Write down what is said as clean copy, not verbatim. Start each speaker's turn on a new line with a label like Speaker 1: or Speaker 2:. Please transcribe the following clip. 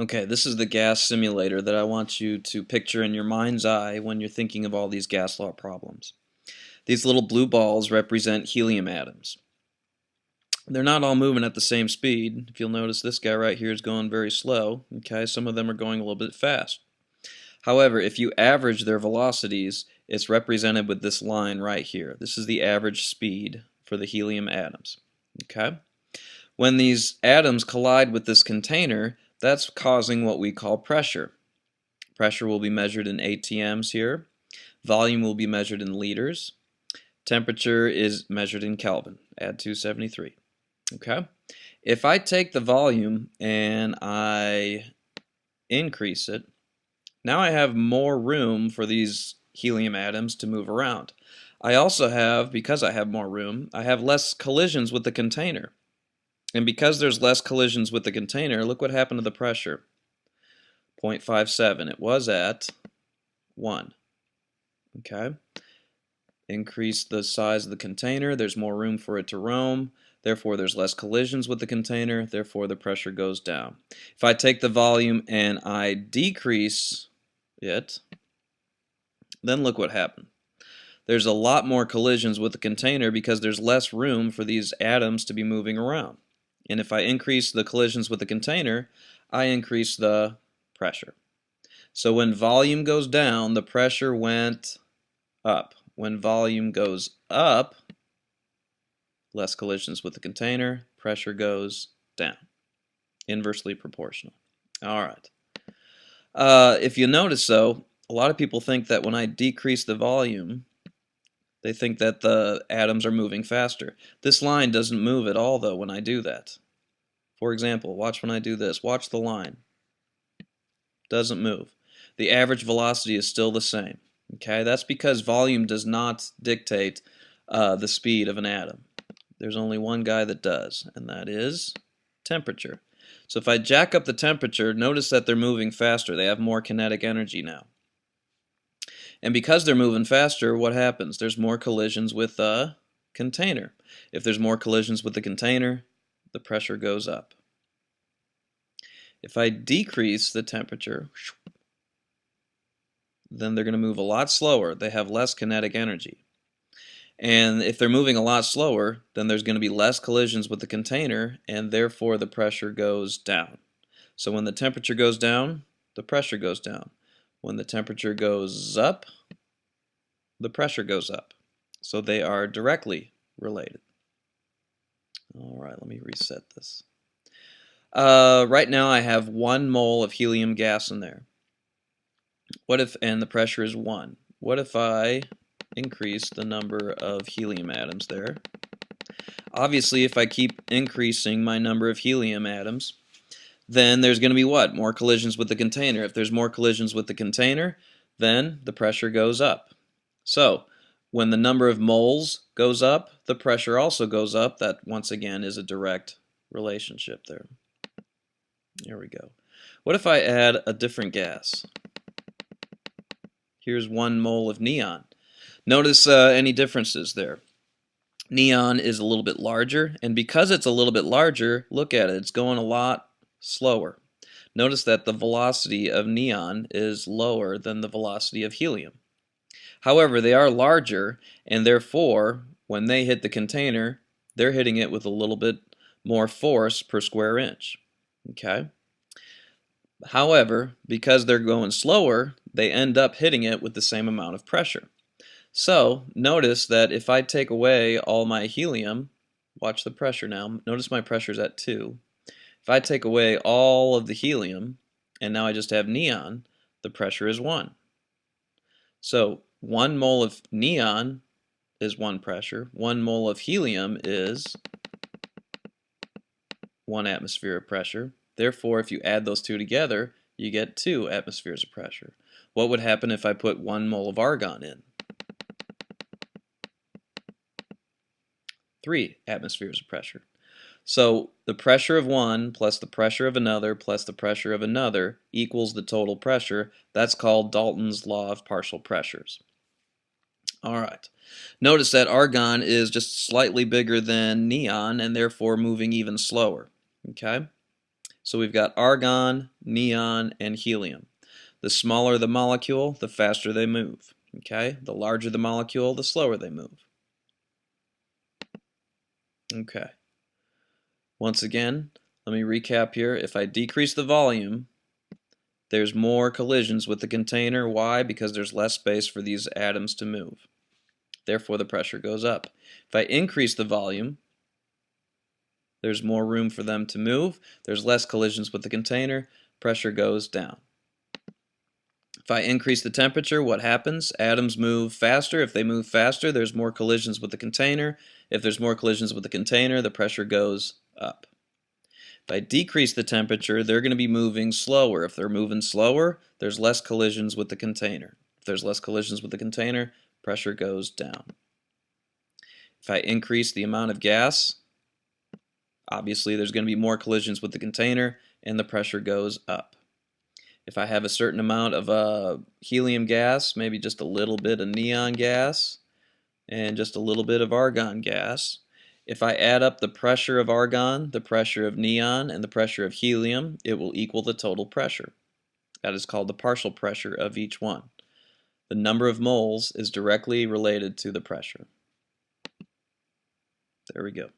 Speaker 1: Okay, this is the gas simulator that I want you to picture in your mind's eye when you're thinking of all these gas law problems. These little blue balls represent helium atoms. They're not all moving at the same speed. If you'll notice, this guy right here is going very slow. Okay, some of them are going a little bit fast. However, if you average their velocities, it's represented with this line right here. This is the average speed for the helium atoms. Okay? When these atoms collide with this container, that's causing what we call pressure. Pressure will be measured in atms here. Volume will be measured in liters. Temperature is measured in Kelvin. Add 273. Okay? If I take the volume and I increase it, now I have more room for these helium atoms to move around. I also have, because I have more room, I have less collisions with the container. And because there's less collisions with the container, look what happened to the pressure. 0.57. It was at 1. Okay? Increase the size of the container. There's more room for it to roam. Therefore, there's less collisions with the container. Therefore, the pressure goes down. If I take the volume and I decrease it, then look what happened. There's a lot more collisions with the container because there's less room for these atoms to be moving around. And if I increase the collisions with the container, I increase the pressure. So when volume goes down, the pressure went up. When volume goes up, less collisions with the container, pressure goes down. Inversely proportional. All right. If you notice, though, a lot of people think that when I decrease the volume, they think that the atoms are moving faster. This line doesn't move at all, though, when I do that. For example, watch when I do this. Watch the line. Doesn't move. The average velocity is still the same. Okay, that's because volume does not dictate the speed of an atom. There's only one guy that does, and that is temperature. So if I jack up the temperature, notice that they're moving faster. They have more kinetic energy now. And because they're moving faster, what happens? There's more collisions with the container. If there's more collisions with the container, the pressure goes up. If I decrease the temperature, then they're going to move a lot slower. They have less kinetic energy. And if they're moving a lot slower, then there's going to be less collisions with the container, and therefore the pressure goes down. So when the temperature goes down, the pressure goes down. When the temperature goes up, the pressure goes up. So they are directly related. All right, let me reset this. Right now I have 1 mole of helium gas in there. What if, and the pressure is 1. What if I increase the number of helium atoms there? Obviously, if I keep increasing my number of helium atoms, then there's going to be what? More collisions with the container. If there's more collisions with the container, then the pressure goes up. So, when the number of moles goes up, the pressure also goes up. That, once again, is a direct relationship there. Here we go. What if I add a different gas? Here's 1 mole of neon. Notice any differences there. Neon is a little bit larger, and because it's a little bit larger, look at it, it's going a lot slower. Notice that the velocity of neon is lower than the velocity of helium. However, they are larger, and therefore, when they hit the container, they're hitting it with a little bit more force per square inch. Okay? However, because they're going slower, they end up hitting it with the same amount of pressure. So, notice that if I take away all my helium, watch the pressure now, notice my pressure is at 2. If I take away all of the helium, and now I just have neon, the pressure is 1. So, 1 mole of neon is 1 pressure, 1 mole of helium is 1 atmosphere of pressure. Therefore, if you add those two together, you get 2 atmospheres of pressure. What would happen if I put 1 mole of argon in? 3 atmospheres of pressure. So the pressure of one plus the pressure of another plus the pressure of another equals the total pressure. That's called Dalton's law of partial pressures. All right. Notice that argon is just slightly bigger than neon and therefore moving even slower. Okay? So we've got argon, neon, and helium. The smaller the molecule, the faster they move. Okay? The larger the molecule, the slower they move. Okay. Once again, let me recap here. If I decrease the volume, there's more collisions with the container. Why? Because there's less space for these atoms to move. Therefore, the pressure goes up. If I increase the volume, there's more room for them to move. There's less collisions with the container. Pressure goes down. If I increase the temperature, what happens? Atoms move faster. If they move faster, there's more collisions with the container. If there's more collisions with the container, the pressure goes up. If I decrease the temperature, they're going to be moving slower. If they're moving slower, there's less collisions with the container. If there's less collisions with the container, pressure goes down. If I increase the amount of gas, obviously there's going to be more collisions with the container and the pressure goes up. If I have a certain amount of helium gas, maybe just a little bit of neon gas and just a little bit of argon gas, if I add up the pressure of argon, the pressure of neon, and the pressure of helium, it will equal the total pressure. That is called the partial pressure of each one. The number of moles is directly related to the pressure. There we go.